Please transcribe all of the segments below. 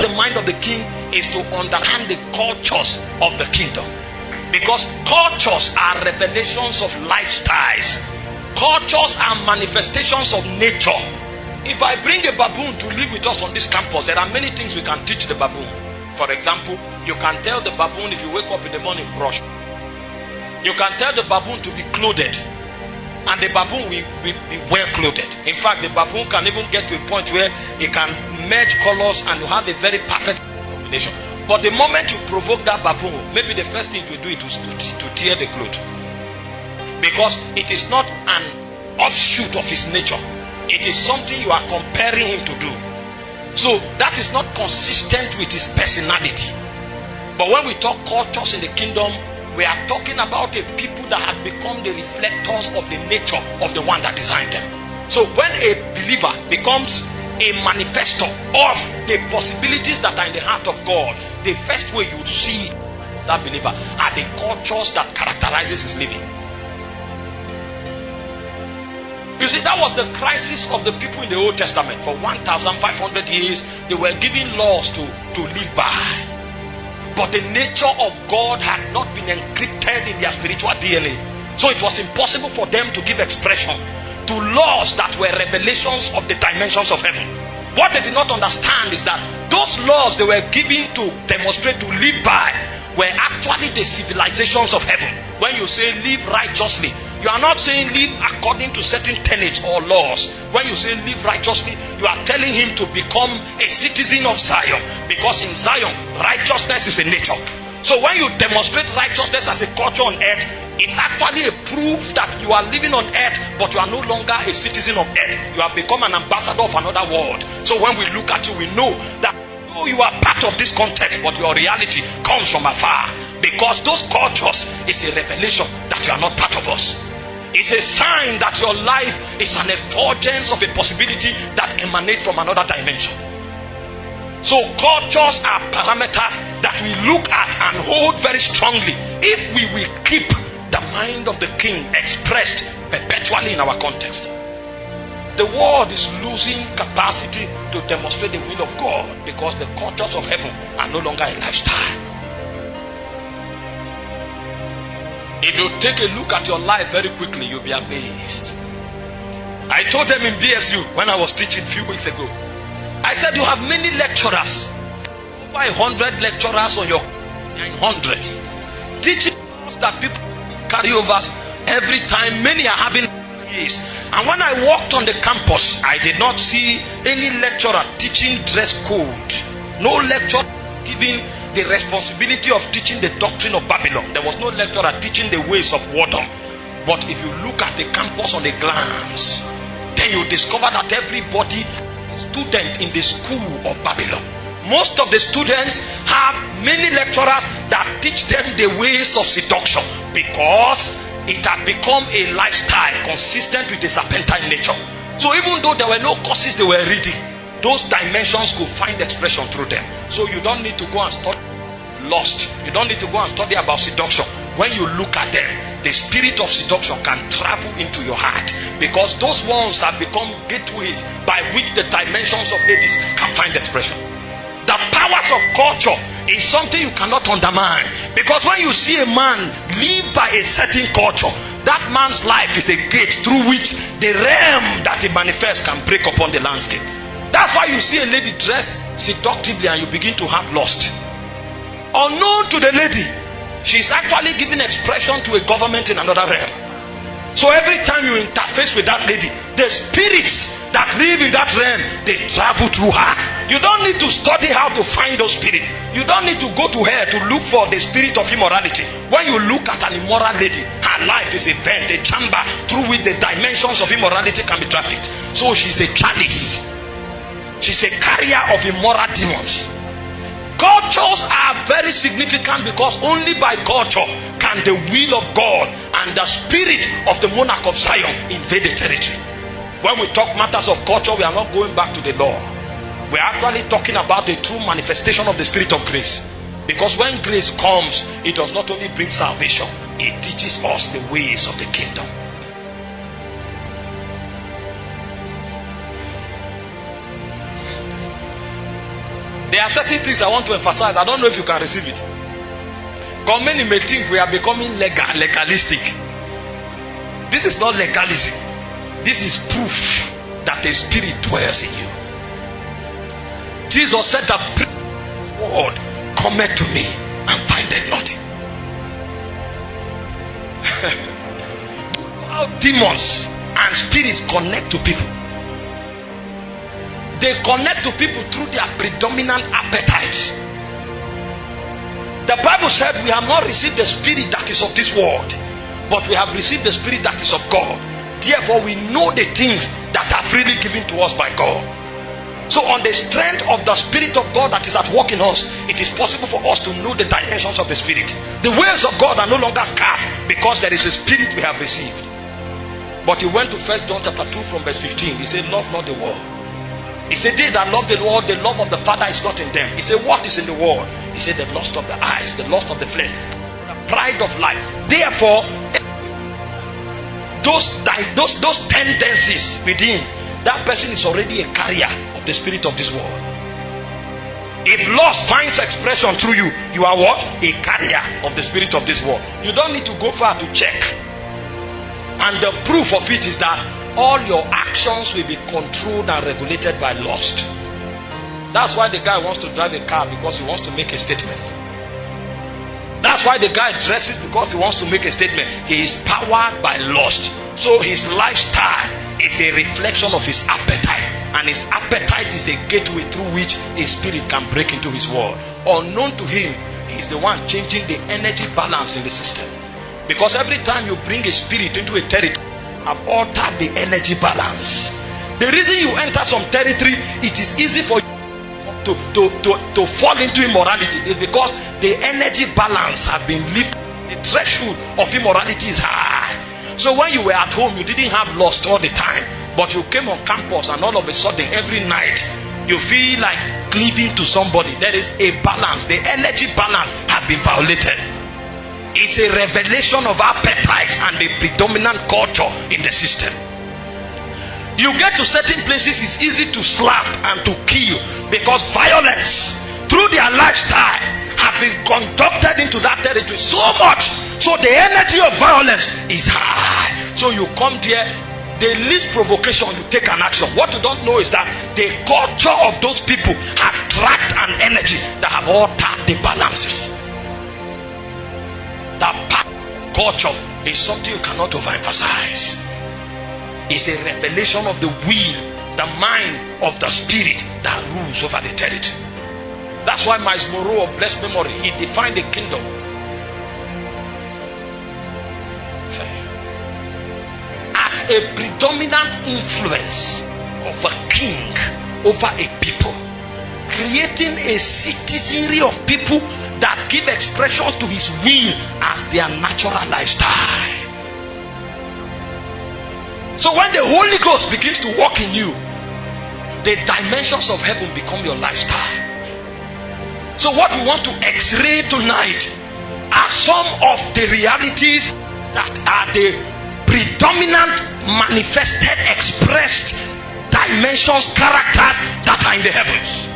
The mind of the king is to understand the cultures of the kingdom, because cultures are revelations of lifestyles. Cultures are manifestations of nature. If I bring a baboon to live with us on this campus, there are many things we can teach the baboon. For example, you can tell the baboon, if you wake up in the morning, brush. You can tell the baboon to be clothed, and the baboon will be well clothed. In fact, the baboon can even get to a point where it can merge colors and have a very perfect combination. But the moment you provoke that baboon, maybe the first thing you do is to tear the cloth, because it is not an offshoot of his nature. It is something you are comparing him to do. So that is not consistent with his personality. But when we talk cultures in the kingdom, we are talking about a people that have become the reflectors of the nature of the one that designed them. So when a believer becomes a manifestor of the possibilities that are in the heart of God, the first way you see that believer are the cultures that characterizes his living. You see, that was the crisis of the people in the Old Testament. For 1,500 years, they were given laws to live by. But the nature of God had not been encrypted in their spiritual DNA. So it was impossible for them to give expression to laws that were revelations of the dimensions of heaven. What they did not understand is that those laws they were given to demonstrate, to live by, were actually the civilizations of heaven. When you say live righteously, you are not saying live according to certain tenets or laws. When you say live righteously, you are telling him to become a citizen of Zion, because in Zion, righteousness is a nature. So when you demonstrate righteousness as a culture on earth, it's actually a proof that you are living on earth, but you are no longer a citizen of earth. You have become an ambassador of another world. So when we look at you, we know that you are part of this context, but your reality comes from afar, because those cultures is a revelation that you are not part of us. It's a sign that your life is an effulgence of a possibility that emanates from another dimension. So cultures are parameters that we look at and hold very strongly if we will keep the mind of the king expressed perpetually in our context. The world is losing capacity to demonstrate the will of God because the cultures of heaven are no longer a lifestyle. If you take a look at your life very quickly, you'll be amazed. I told them in VSU when I was teaching a few weeks ago, I said you have many lecturers, over 100 lecturers on your hundreds, teaching us that people carry overs every time. Many are having years. And when I walked on the campus, I did not see any lecturer teaching dress code. No lecturer giving the responsibility of teaching the doctrine of Babylon. There was no lecturer teaching the ways of Wardom. But if you look at the campus on a glance, then you discover that everybody is a student in the school of Babylon. Most of the students have many lecturers that teach them the ways of seduction, because it had become a lifestyle consistent with the serpentine nature. So even though there were no courses they were reading, those dimensions could find expression through them. So you don't need to go and study lust. You don't need to go and study about seduction. When you look at them, the spirit of seduction can travel into your heart, because those ones have become gateways by which the dimensions of Hades can find expression. The powers of culture is something you cannot undermine, because when you see a man live by a certain culture, that man's life is a gate through which the realm that he manifests can break upon the landscape. That's why you see a lady dressed seductively and you begin to have lust. Unknown to the lady, she's actually giving expression to a government in another realm. So every time you interface with that lady, the spirits that live in that realm, they travel through her. You don't need to study how to find those spirits. You don't need to go to her to look for the spirit of immorality. When you look at an immoral lady, her life is a vent, a chamber through which the dimensions of immorality can be trafficked. So she's a chalice. She's a carrier of immoral demons. Cultures are very significant, because only by culture can the will of God and the spirit of the monarch of Zion invade the territory. When we talk matters of culture, we are not going back to the law. We are actually talking about the true manifestation of the spirit of grace. Because when grace comes, it does not only bring salvation, it teaches us the ways of the kingdom. There are certain things I want to emphasize. I don't know if you can receive it. Because many may think we are becoming legalistic. This is not legalism. This is proof that the Spirit dwells in you. Jesus said that word cometh to me and findeth nothing. How demons and spirits connect to people. They connect to people through their predominant appetites. The Bible said we have not received the spirit that is of this world, but we have received the Spirit that is of God. Therefore, we know the things that are freely given to us by God. So on the strength of the Spirit of God that is at work in us, it is possible for us to know the dimensions of the Spirit. The ways of God are no longer scarce because there is a Spirit we have received. But he went to 1 John chapter 2 from verse 15. He said, love not the world. He said, they that love the Lord, the love of the Father is not in them. He said, what is in the world? He said, the lust of the eyes, the lust of the flesh, the pride of life. Therefore, those tendencies within, that person is already a carrier of the spirit of this world. If lust finds expression through you, you are what? A carrier of the spirit of this world. You don't need to go far to check. And the proof of it is that all your actions will be controlled and regulated by lust. That's why the guy wants to drive a car, because he wants to make a statement. That's why the guy dresses, because he wants to make a statement. He is powered by lust. So his lifestyle is a reflection of his appetite. And his appetite is a gateway through which a spirit can break into his world. Unknown to him, he is the one changing the energy balance in the system. Because every time you bring a spirit into a territory, you have altered the energy balance. The reason you enter some territory, it is easy for you to fall into immorality is because the energy balance has been lifted. The threshold of immorality is high. So when you were at home, you didn't have lust all the time, but you came on campus and all of a sudden every night you feel like cleaving to somebody. There is a balance. The energy balance has been violated. It's a revelation of appetites and the predominant culture in the system. You get to certain places, it's easy to slap and to kill because violence through their lifestyle have been conducted into that territory so much, so the energy of violence is high. So you come there, the least provocation, you take an action. What you don't know is that the culture of those people have tracked an energy that have altered the balances. That part of culture is something you cannot overemphasize. It's a revelation of the will, the mind of the spirit that rules over the territory. That's why Miles Monroe of blessed memory, he defined the kingdom as a predominant influence of a king over a people, creating a citizenry of people that give expression to his will as their natural lifestyle. So when the Holy Ghost begins to work in you, the dimensions of heaven become your lifestyle. So what we want to x-ray tonight are some of the realities that are the predominant manifested, expressed dimensions, characters that are in the heavens.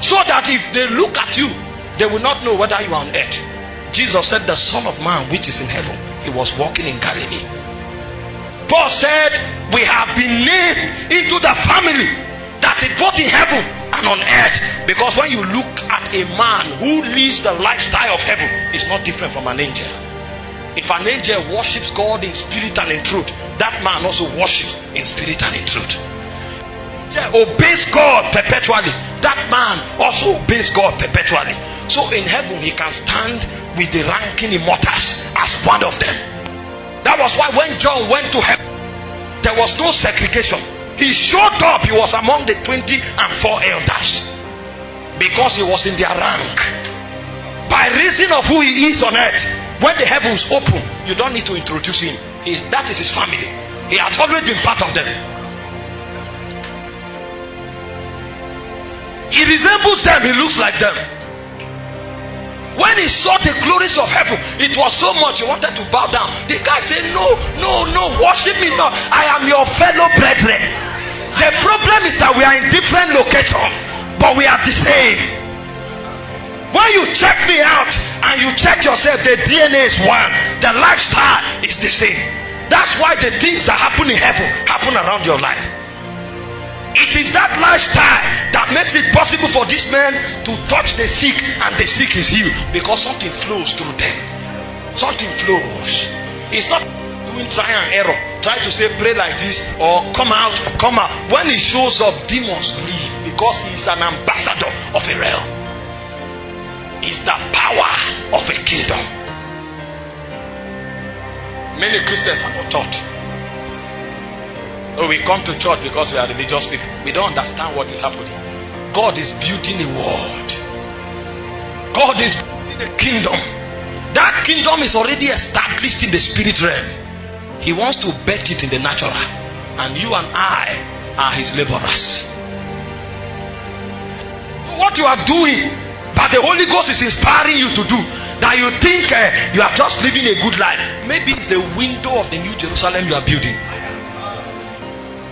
So that if they look at you, they will not know whether you are on earth. Jesus said, the Son of Man which is in heaven, he was walking in Galilee. Paul said, we have been named into the family that is both in heaven and on earth. Because when you look at a man who lives the lifestyle of heaven, it's not different from an angel. If an angel worships God in spirit and in truth, that man also worships in spirit and in truth. Obeys God perpetually, that man also obeys God perpetually. So in heaven he can stand with the ranking immortals as one of them. That was why when John went to heaven, there was no segregation. He showed up, he was among the 24 elders because he was in their rank. By reason of who he is on earth, when the heavens open, you don't need to introduce him. That is his family. He has always been part of them. He resembles them, he looks like them. When he saw the glories of heaven, it was so much he wanted to bow down. The guy said, no, worship me not. I am your fellow brethren. The problem is that we are in different locations. but we are the same. When you check me out and you check yourself, the DNA is one, the lifestyle is the same. That's why the things that happen in heaven happen around your life. It is that lifestyle that makes it possible for this man to touch the sick and the sick is healed, because something flows through them. Something flows. It's not doing try and error. Try to say pray like this or come out, come out. When he shows up, demons leave, because he is an ambassador of a realm. It's the power of a kingdom. Many Christians are not taught. Oh, we come to church because we are religious people. We don't understand what is happening. God is building a world. God is building a kingdom. That kingdom is already established in the spirit realm. He wants to bet it in the natural. And you and I are his laborers. So what you are doing, but the Holy Ghost is inspiring you to do, that you think you are just living a good life. Maybe it's the window of the New Jerusalem you are building.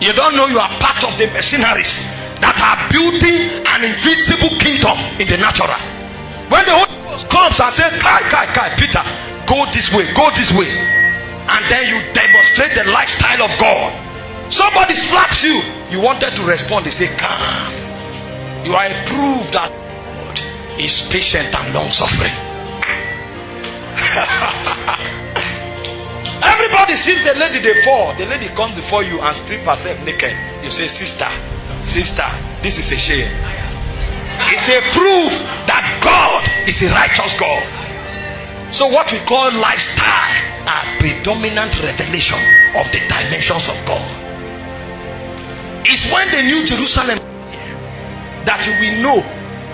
You don't know you are part of the mercenaries that are building an invisible kingdom in the natural. When the Holy Ghost comes and says, Kai, Peter, go this way, and then you demonstrate the lifestyle of God. Somebody slaps you, you wanted to respond, they say, calm. You are a proof that God is patient and long suffering. Everybody sees the lady, they fall. The lady comes before you and strip herself naked. You say, sister, this is a shame. It's a proof that God is a righteous God. So what we call lifestyle are predominant revelation of the dimensions of God. It's when the New Jerusalem that you will know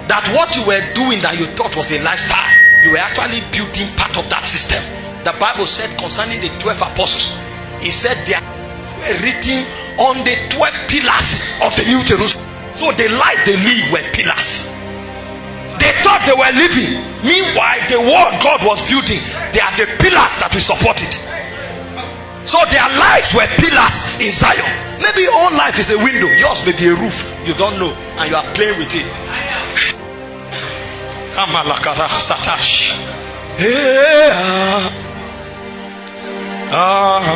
that what you were doing that you thought was a lifestyle, you were actually building part of that system. The Bible said concerning the 12 apostles, he said they were written on the 12 pillars of the New Jerusalem. So the life they live were pillars. They thought they were living. Meanwhile, the world God was building, they are the pillars that we supported. So their lives were pillars in Zion. Maybe your own life is a window, yours may be a roof. You don't know, and you are playing with it. Kamalakara Satash. Ah.